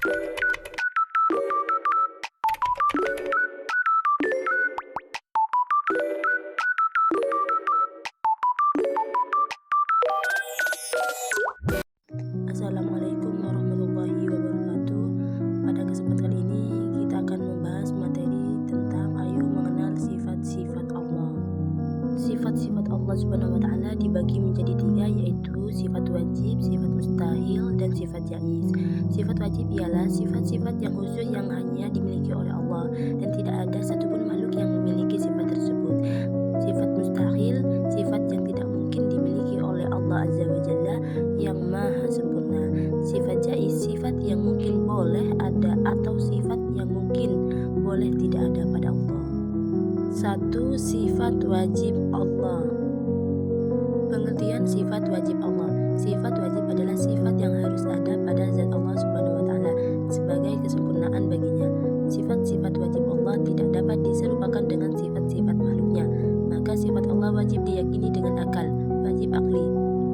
Assalamualaikum warahmatullahi wabarakatuh. Pada kesempatan kali ini kita akan membahas materi tentang ayo mengenal sifat-sifat Allah. Sifat-sifat Allah Subhanahu wa taala dibagi menjadi 3, yaitu sifat wajib, sifat mustahil, dan sifat jaiz. Sifat wajib ialah sifat-sifat yang khusus yang hanya dimiliki oleh Allah dan tidak ada satupun makhluk yang memiliki sifat tersebut. Sifat mustahil, sifat yang tidak mungkin dimiliki oleh Allah Azza wa Jalla yang maha sempurna. Sifat jaiz, sifat yang mungkin boleh ada atau sifat yang mungkin boleh tidak ada pada Allah. 1. Sifat wajib Allah. Pengertian sifat wajib Allah. Sifat wajib adalah sifat yang harus ada pada zat Allah Subhanahu wa taala sebagai kesempurnaan baginya. Sifat-sifat wajib Allah tidak dapat diserupakan dengan sifat-sifat makhluknya. Maka sifat Allah wajib diyakini dengan akal, wajib akli,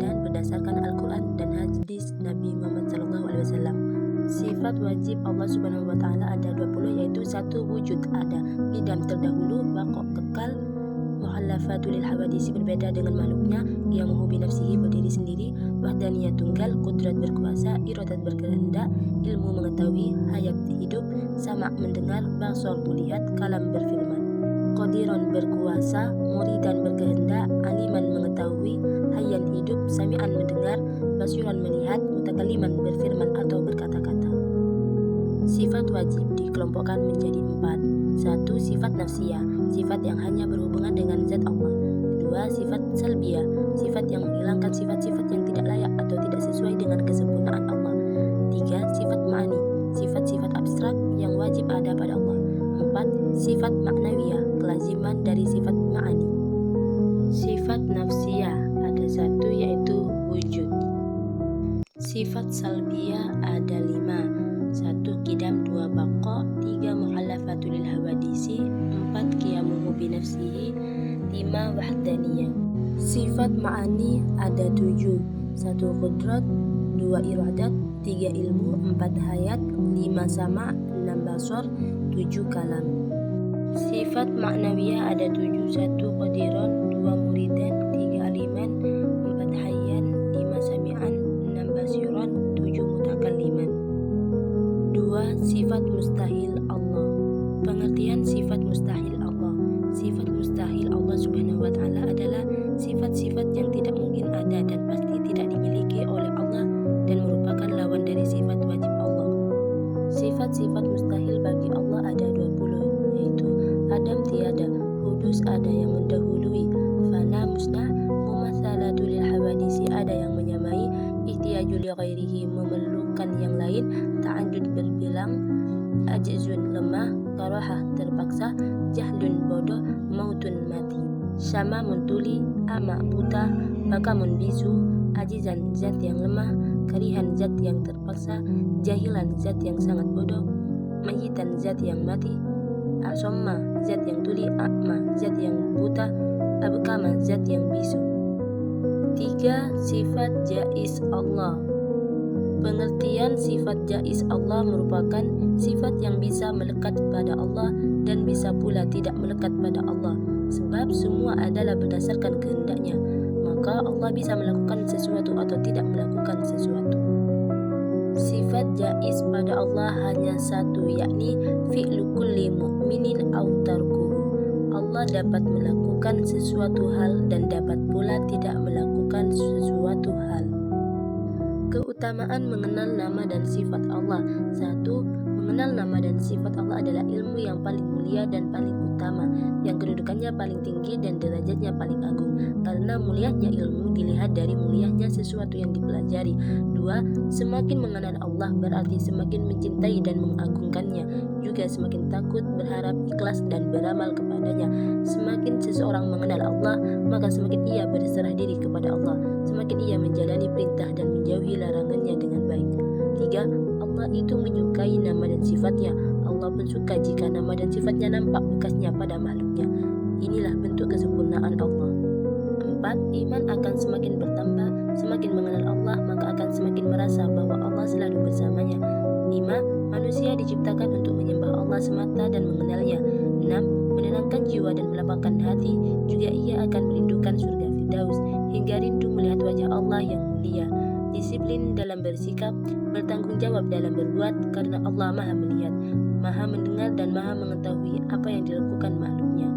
dan berdasarkan Al-Quran dan hadis Nabi Muhammad SAW. Sifat wajib Allah Subhanahu wa taala ada 20, yaitu 1. Wujud, ada, qidam terdahulu, baqo kekal, muhallafatul hawadisi berbeda dengan makhluknya, qiyamuhu bi nafsihi berdiri sendiri, wahdaniyah tunggal, qudrat berkuasa, iradat berkehendak, ilmu mengetahui, hayat hidup, sama mendengar, basar melihat, kalam berfirman. Qadiran berkuasa, muridan berkehendak, aliman mengetahui, hayyan hidup, sami'an mendengar, basiran melihat, mutakaliman berfirman atau berkata-kata. Sifat wajib dikelompokkan menjadi 4. 1. Sifat nafsiyah, sifat yang hanya berhubungan dengan zat Allah. 2. Sifat salbiyah, sifat yang menghilangkan sifat-sifat yang tidak layak atau tidak sesuai dengan kesempurnaan Allah. 3. Sifat ma'ani, sifat-sifat abstrak yang wajib ada pada Allah. 4. Sifat maknawiyah, kelaziman dari sifat ma'ani. Sifat nafsiyah ada 1, yaitu wujud. Sifat salbiyah ada 5. 1. Qidam, 2. baqa, 3. muhallafatul hawadisi, 4. qiyamuhu bi nafsihi, 5. wahdaniyah. Sifat ma'ani ada 7. 1. qudrat, 2. iradat, 3. ilmu, 4. hayat, 5. sama, 6. basar, 7. kalam. Sifat maknawiyah ada 7. 1. qadiran, 2. muridan, 3. aliman, 4. hayyan, 5. sami'an, 6. basiran, 7. mutakalliman. 2. Sifat mustahil Allah. Pengertian sifat mustahil Allah. Sifat mustahil Allah Subhanahu wa taala adalah sifat-sifat yang tidak mungkin ada dan pasti tidak dimiliki oleh Allah dan merupakan lawan dari sifat wajib Allah. Sifat-sifat mustahil bagi Allah ada 20, yaitu adam tiada, hudus ada yang mendahului, fana musnah, mumatsalatul hawadisi ada yang menyamai, ihtiyajul ghairihi memerlukan yang lain, ta'addud berbilang, ajzun lemah, karahah terpaksa, jahlun bodoh, mautun mati. Syama muntuli, ama buta, bakamun bisu, ajizan zat yang lemah, karihan zat yang terpaksa, jahilan zat yang sangat bodoh, mayitan zat yang mati, asomma zat yang tuli, akma zat yang buta, abkama zat yang bisu. 3. Sifat jaiz Allah. Pengertian sifat jaiz Allah merupakan sifat yang bisa melekat pada Allah dan bisa pula tidak melekat pada Allah, sebab semua adalah berdasarkan kehendaknya. Maka Allah bisa melakukan sesuatu atau tidak melakukan sesuatu. Sifat jaiz pada Allah hanya 1, yakni fi'lu kulli mu'minin aw tarkuhu. Allah dapat melakukan sesuatu hal dan dapat pula tidak melakukan sesuatu hal. Keutamaan mengenal nama dan sifat Allah. 1. Mengenal nama dan sifat Allah adalah ilmu yang paling mulia dan paling utama, yang kedudukannya paling tinggi dan derajatnya paling agung, karena mulianya ilmu dilihat dari mulianya sesuatu yang dipelajari. 2. Semakin mengenal Allah berarti semakin mencintai dan mengagungkannya, juga semakin takut, berharap, ikhlas, dan beramal kepadanya. Semakin seseorang mengenal Allah, maka semakin ia berserah diri kepada Allah, semakin ia menjalani perintah dan menjauhi larangannya dengan baik. 3. Allah itu menyukai nama dan sifatnya. Allah pun suka jika nama dan sifatnya nampak bekasnya pada makhluknya. Inilah bentuk kesempurnaan Allah. 4. Iman akan semakin bertambah. Semakin mengenal Allah, maka akan semakin merasa bahwa Allah selalu bersamanya. 5. Manusia diciptakan untuk menyembah Allah semata dan mengenalnya. 6. Menenangkan jiwa dan melapangkan hati, juga ia akan merindukan surga Firdaus, hingga rindu melihat wajah Allah yang mulia. Disiplin dalam bersikap, bertanggung jawab dalam berbuat, karena Allah Maha melihat, Maha mendengar, dan Maha mengetahui apa yang dilakukan makhluknya.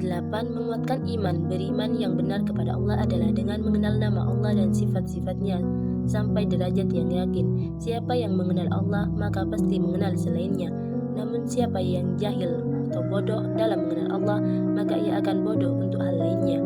8. Menguatkan iman. Beriman yang benar kepada Allah adalah dengan mengenal nama Allah dan sifat-sifatnya sampai derajat yang yakin. Siapa yang mengenal Allah, maka pasti mengenal selainnya. Namun siapa yang jahil atau bodoh dalam mengenal Allah, maka ia akan bodoh untuk hal lainnya.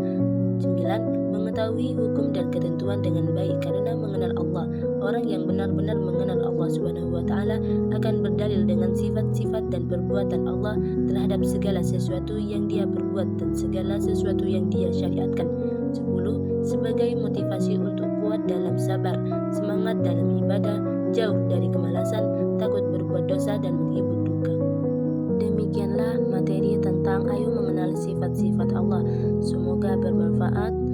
9. Mengetahui hukum dan ketentuan dengan baik. Karena mengenal Allah, orang yang benar-benar mengenal Allah Subhanahu wa Ta'ala akan berdalil dengan sifat-sifat dan perbuatan Allah terhadap segala sesuatu yang Dia perbuat dan segala sesuatu yang Dia syariatkan. 10. Sebagai motivasi untuk kuat dalam sabar, semangat dalam ibadah, jauh dari kemalasan, takut berbuat dosa, dan menghibur duka. Demikianlah materi tentang ayo mengenal sifat-sifat Allah. Semoga bermanfaat.